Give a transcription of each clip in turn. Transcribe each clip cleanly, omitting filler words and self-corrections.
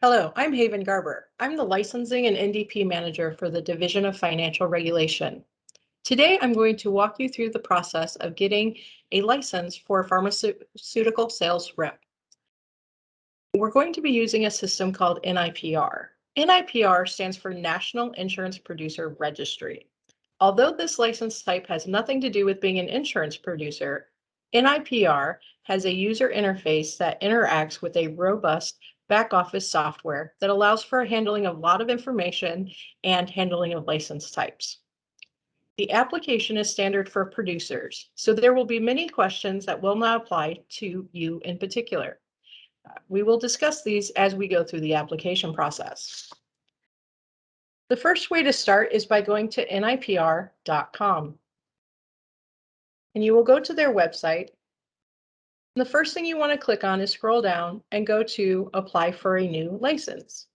Hello, I'm Haven Garber. I'm the Licensing and NDP Manager for the Division of Financial Regulation. Today, I'm going to walk you through the process of getting a license for a pharmaceutical sales rep. We're going to be using a system called NIPR. NIPR stands for National Insurance Producer Registry. Although this license type has nothing to do with being an insurance producer, NIPR has a user interface that interacts with a robust back office software that allows for handling of a lot of information and handling of license types. The application is standard for producers, so there will be many questions that will not apply to you in particular. We will discuss these as we go through the application process. The first way to start is by going to nipr.com. And you will go to their website. The first thing you want to click on is scroll down and go to Apply for a new license.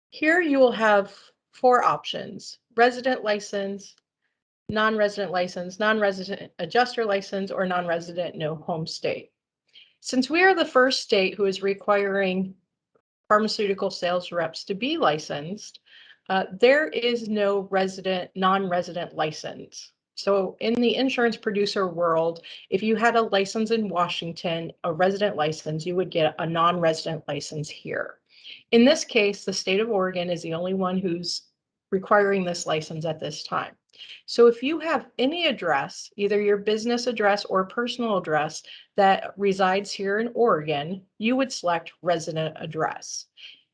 Here you will have four options: resident license, non-resident license, non-resident adjuster license, or non-resident no home state. Since we are the first state who is requiring pharmaceutical sales reps to be licensed, there is no non-resident license. So in the insurance producer world, if you had a license in Washington, a resident license, you would get a non-resident license here. In this case, the state of Oregon is the only one who's requiring this license at this time. So if you have any address, either your business address or personal address that resides here in Oregon, you would select resident address.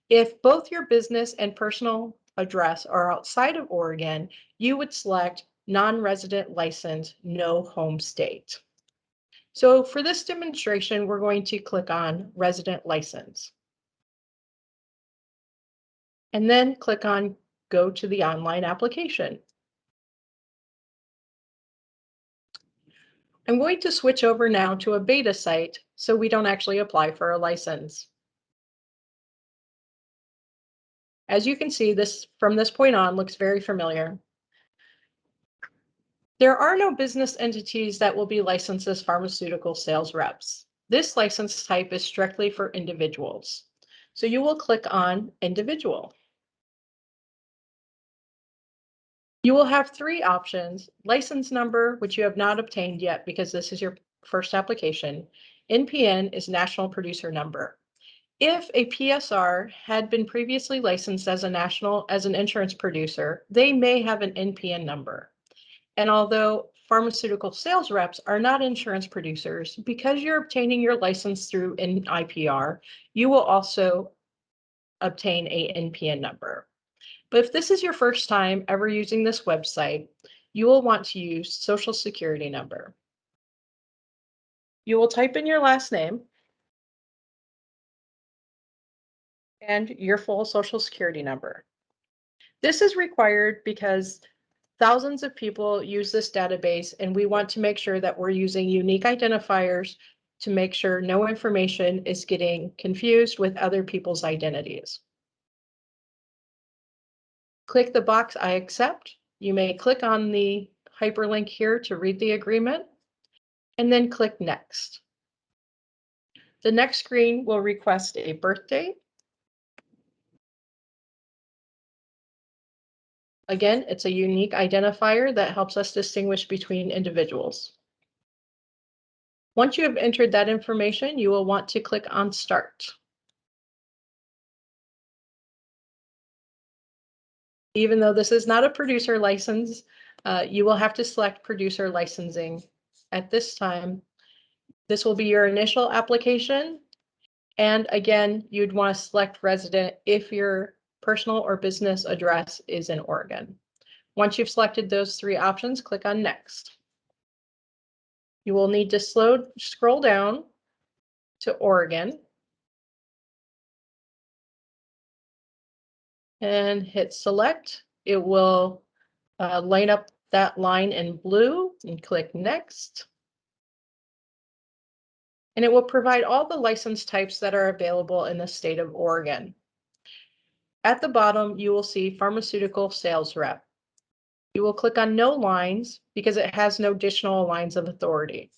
If both your business and personal address are outside of Oregon, you would select non-resident license, no home state. So for this demonstration, we're going to click on resident license. And then click on go to the online application. I'm going to switch over now to a beta site so we don't actually apply for a license. As you can see, this from this point on looks very familiar. There are no business entities that will be licensed as pharmaceutical sales reps. This license type is strictly for individuals. So you will click on individual. You will have three options: license number, which you have not obtained yet because this is your first application. NPN is national producer number. If a PSR had been previously licensed as an insurance producer, they may have an NPN number. And although pharmaceutical sales reps are not insurance producers, because you're obtaining your license through NIPR, you will also obtain a NPN number. But if this is your first time ever using this website, you will want to use Social Security number. You will type in your last name and your full Social Security number. This is required because thousands of people use this database, and we want to make sure that we're using unique identifiers to make sure no information is getting confused with other people's identities. Click the box I accept. You may click on the hyperlink here to read the agreement, and then click Next. The next screen will request a birth date. Again, it's a unique identifier that helps us distinguish between individuals. Once you have entered that information, you will want to click on Start. Even though this is not a producer license, you will have to select producer licensing at this time. This will be your initial application. And again, you'd want to select resident if your personal or business address is in Oregon. Once you've selected those three options, click on Next. You will need to scroll down to Oregon and hit Select. It will line up that line in blue and click Next. And it will provide all the license types that are available in the state of Oregon. At the bottom, you will see Pharmaceutical Sales Rep. You will click on No Lines because it has no additional lines of authority.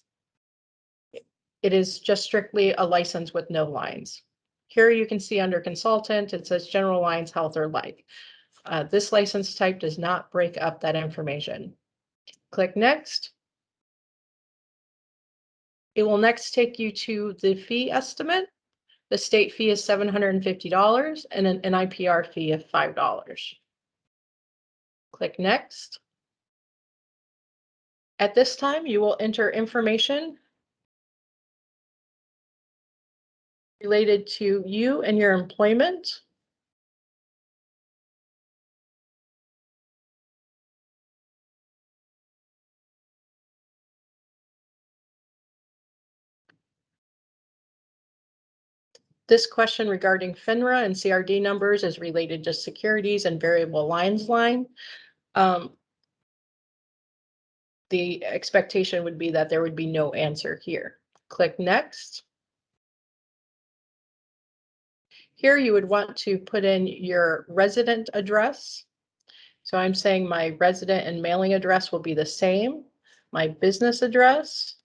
It is just strictly a license with no lines. Here you can see under consultant, it says general lines, health or life. This license type does not break up that information. Click next. It will next take you to the fee estimate. The state fee is $750 and an NIPR fee of $5. Click next. At this time, you will enter information related to you and your employment. This question regarding FINRA and CRD numbers is related to securities and variable lines line. The expectation would be that there would be no answer here. Click next. Here you would want to put in your resident address. So I'm saying my resident and mailing address will be the same. My business address.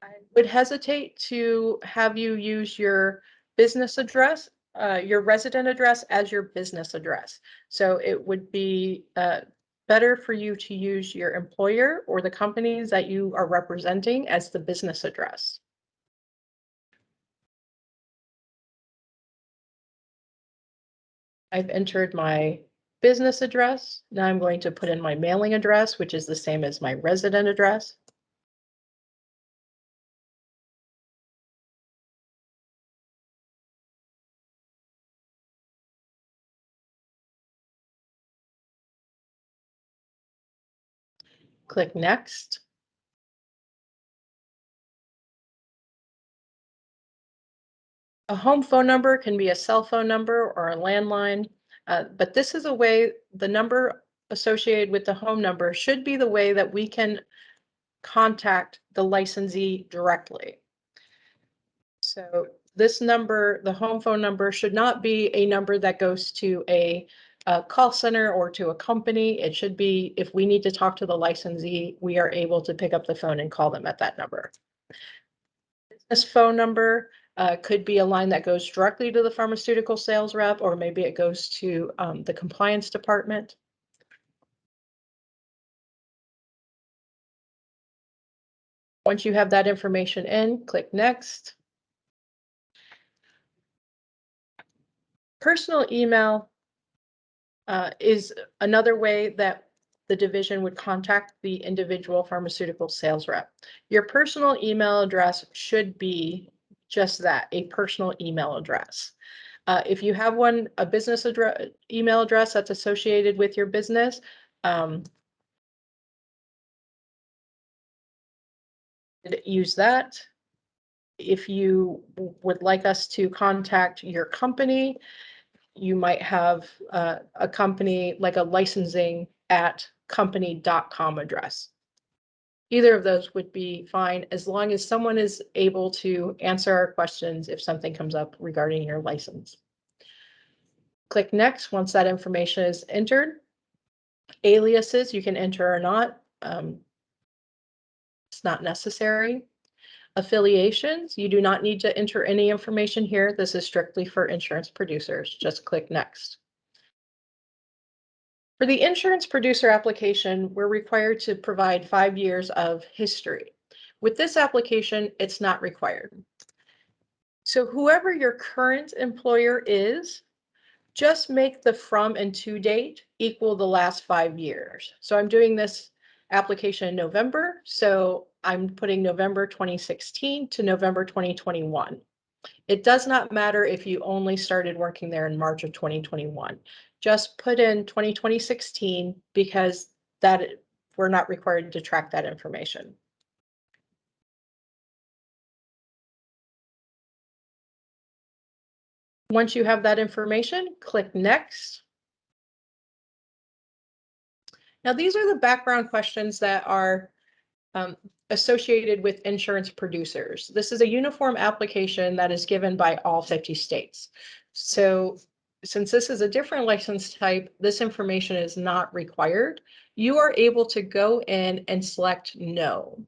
I would hesitate to have you use your business address, your resident address as your business address. So it would be better for you to use your employer or the companies that you are representing as the business address. I've entered my business address. Now I'm going to put in my mailing address, which is the same as my resident address. Click next. A home phone number can be a cell phone number or a landline, but this is a way, the number associated with the home number should be the way that we can contact the licensee directly. So this number, the home phone number, should not be a number that goes to a call center or to a company. It should be, if we need to talk to the licensee, we are able to pick up the phone and call them at that number. This phone number could be a line that goes directly to the pharmaceutical sales rep, or maybe it goes to the compliance department. Once you have that information in, click next. Personal email is another way that the division would contact the individual pharmaceutical sales rep. Your personal email address should be just that, a personal email address. If you have one, a business address, email address that's associated with your business, use that. If you would like us to contact your company, you might have a company like a licensing@company.com address. Either of those would be fine as long as someone is able to answer our questions if something comes up regarding your license. Click next once that information is entered. Aliases you can enter or not. It's not necessary. Affiliations, you do not need to enter any information here. This is strictly for insurance producers. Just click next. For the insurance producer application, we're required to provide 5 years of history. With this application, it's not required. So whoever your current employer is, just make the from and to date equal the last 5 years. So I'm doing this application in November, so I'm putting November 2016 to November 2021. It does not matter if you only started working there in March of 2021. Just put in 2016 because that we're not required to track that information. Once you have that information, click next. Now, these are the background questions that are associated with insurance producers. This is a uniform application that is given by all 50 states. So since this is a different license type, this information is not required. You are able to go in and select no.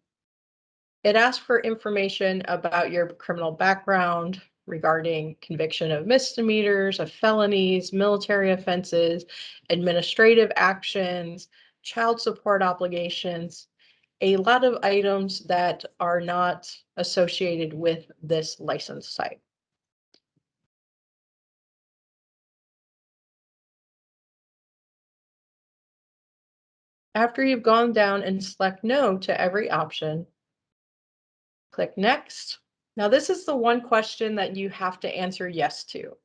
It asks for information about your criminal background regarding conviction of misdemeanors, of felonies, military offenses, administrative actions, child support obligations, a lot of items that are not associated with this license type. After you've gone down and select no to every option, click next. Now, this is the one question that you have to answer yes to.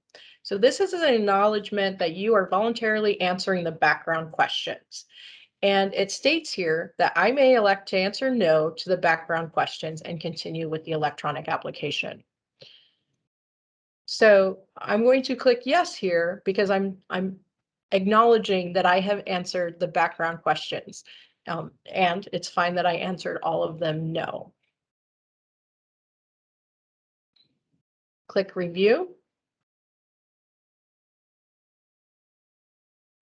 So this is an acknowledgement that you are voluntarily answering the background questions. And it states here that I may elect to answer no to the background questions and continue with the electronic application. So I'm going to click yes here because I'm acknowledging that I have answered the background questions. And it's fine that I answered all of them no. Click review.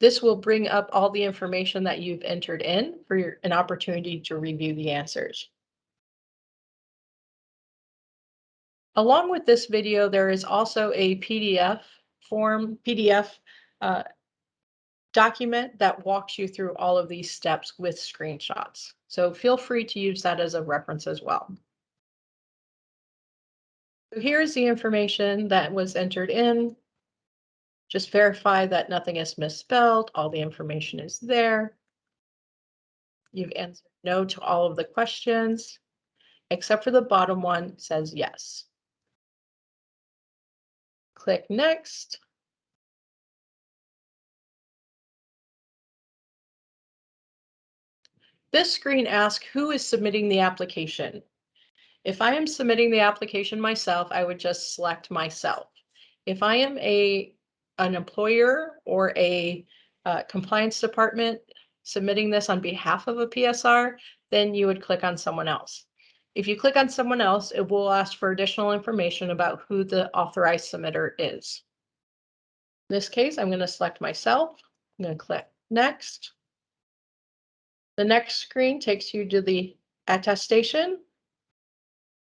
This will bring up all the information that you've entered in for an opportunity to review the answers. Along with this video, there is also a PDF uh, document that walks you through all of these steps with screenshots. So feel free to use that as a reference as well. So here's the information that was entered in. Just verify that nothing is misspelled. All the information is there. You've answered no to all of the questions, except for the bottom one says yes. Click next. This screen asks who is submitting the application. If I am submitting the application myself, I would just select myself. If I am an employer or a compliance department submitting this on behalf of a PSR, then you would click on someone else. If you click on someone else, it will ask for additional information about who the authorized submitter is. In this case, I'm going to select myself. I'm going to click next. The next screen takes you to the attestation.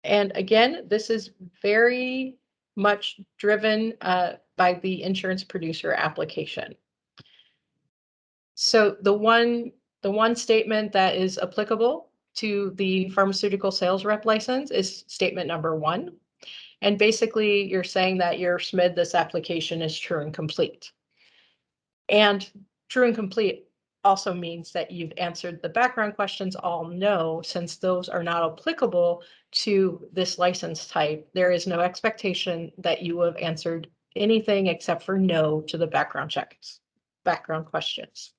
And again, this is very much driven by the insurance producer application. So the one statement that is applicable to the pharmaceutical sales rep license is statement number 1. And basically, you're saying that your SMID, this application is true and complete. And true and complete also means that you've answered the background questions all no, since those are not applicable to this license type. There is no expectation that you have answered anything except for no to the background questions.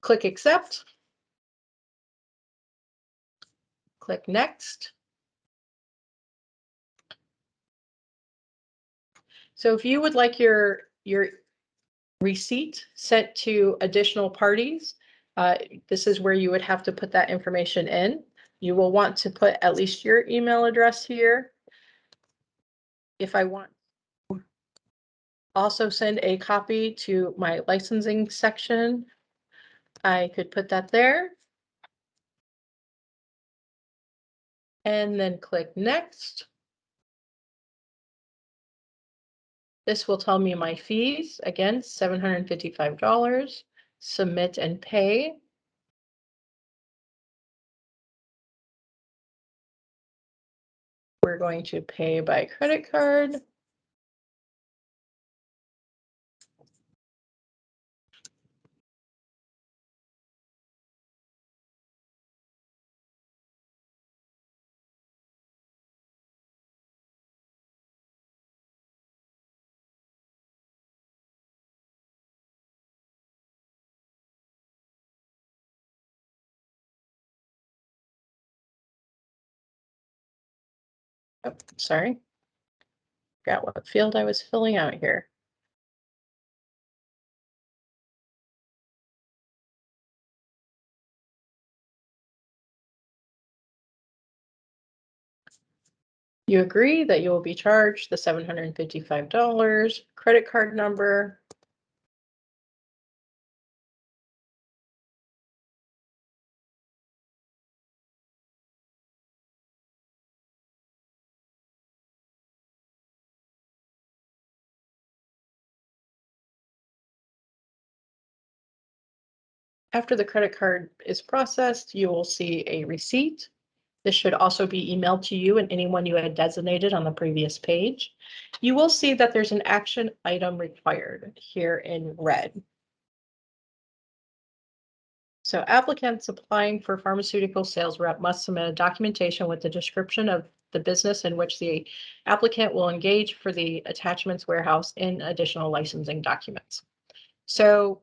Click accept. Click next. So if you would like your receipt sent to additional parties, this is where you would have to put that information in. You will want to put at least your email address here. If I want also send a copy to my licensing section, I could put that there. And then click next. This will tell me my fees, again, $755, submit and pay. We're going to pay by credit card. Oh, sorry. Forgot what field I was filling out here. You agree that you will be charged the $755. credit card number, after the credit card is processed, you will see a receipt. This should also be emailed to you and anyone you had designated on the previous page. You will see that there's an action item required here in red. So applicants applying for pharmaceutical sales rep must submit a documentation with the description of the business in which the applicant will engage for the attachments warehouse in additional licensing documents. So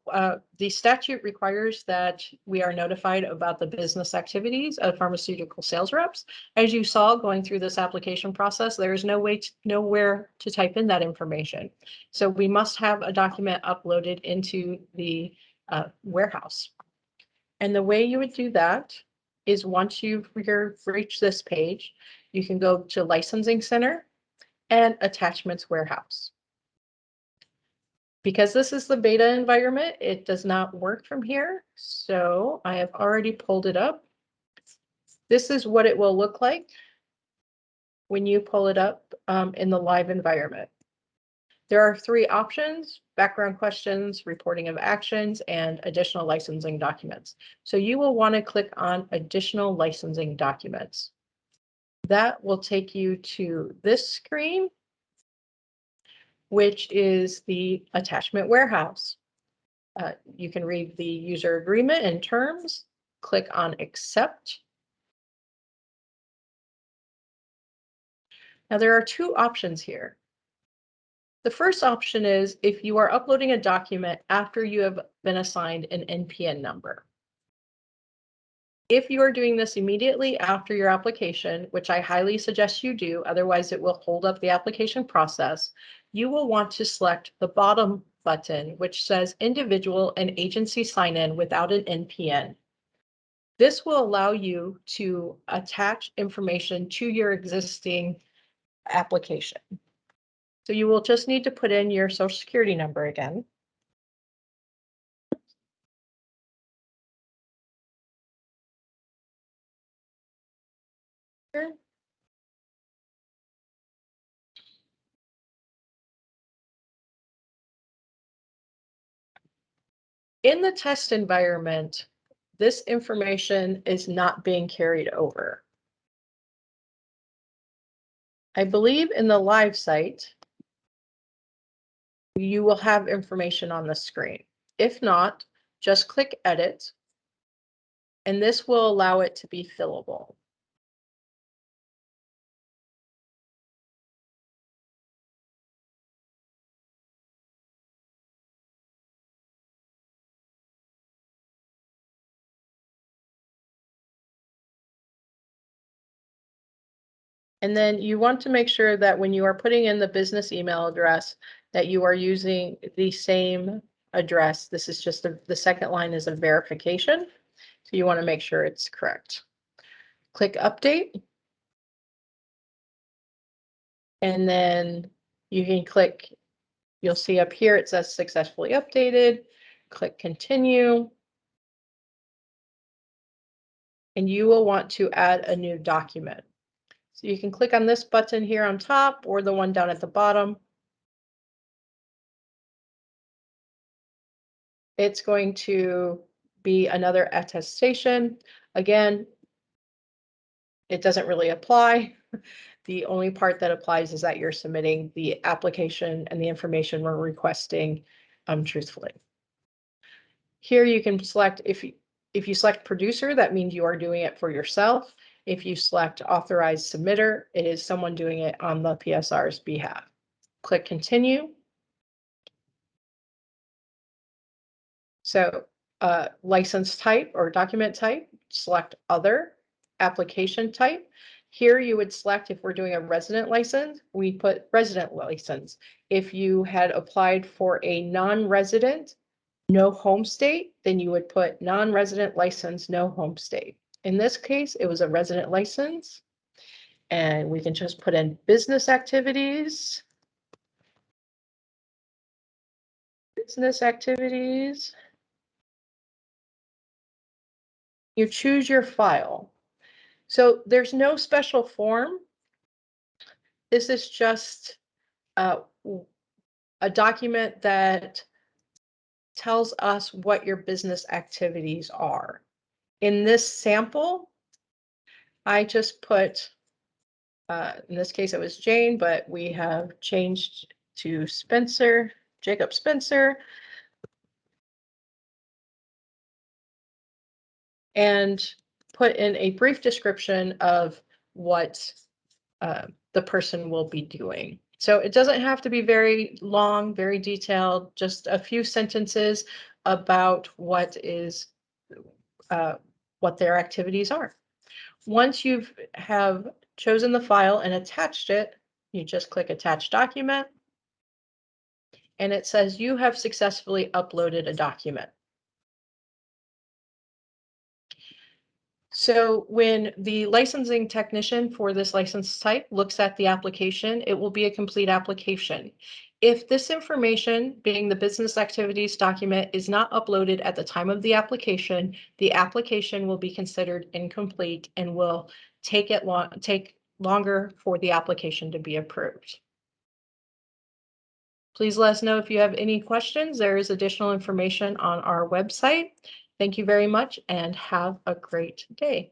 the statute requires that we are notified about the business activities of pharmaceutical sales reps. As you saw going through this application process, there is nowhere to type in that information. So we must have a document uploaded into the warehouse. And the way you would do that is once you've reached this page, you can go to Licensing Center and Attachments Warehouse. Because this is the beta environment, it does not work from here. So I have already pulled it up. This is what it will look like when you pull it up in the live environment. There are three options: background questions, reporting of actions, and additional licensing documents. So you will want to click on additional licensing documents. That will take you to this screen, which is the attachment warehouse. You can read the user agreement and terms, click on accept. Now there are two options here. The first option is if you are uploading a document after you have been assigned an NPN number. If you are doing this immediately after your application, which I highly suggest you do, otherwise it will hold up the application process, you will want to select the bottom button, which says individual and agency sign-in without an NPN. This will allow you to attach information to your existing application. So you will just need to put in your social security number again. In the test environment, this information is not being carried over. I believe in the live site, you will have information on the screen. If not, just click edit, and this will allow it to be fillable. And then you want to make sure that when you are putting in the business email address, that you are using the same address. This is just the second line is a verification. So you want to make sure it's correct. Click update. And then you can click, you'll see up here, it says successfully updated. Click continue. And you will want to add a new document. So you can click on this button here on top or the one down at the bottom. It's going to be another attestation. Again, it doesn't really apply. The only part that applies is that you're submitting the application and the information we're requesting truthfully. Here you can select, if you select producer, that means you are doing it for yourself. If you select authorized submitter, it is someone doing it on the PSR's behalf. Click continue. So license type or document type, select other, application type. Here you would select, if we're doing a resident license, we put resident license. If you had applied for a non-resident, no home state, then you would put non-resident license, no home state. In this case, it was a resident license. And we can just put in business activities. business activities. You choose your file. So there's no special form. This is just a document that tells us what your business activities are. In this sample, I just put, in this case it was Jane, but we have changed to Spencer, Jacob Spencer. And put in a brief description of what the person will be doing. So it doesn't have to be very long, very detailed, just a few sentences about what their activities are. Once you have chosen the file and attached it, you just click Attach Document, and it says you have successfully uploaded a document. So when the licensing technician for this license type looks at the application, it will be a complete application. If this information, being the business activities document, is not uploaded at the time of the application will be considered incomplete and will take longer for the application to be approved. Please let us know if you have any questions. There is additional information on our website. Thank you very much and have a great day.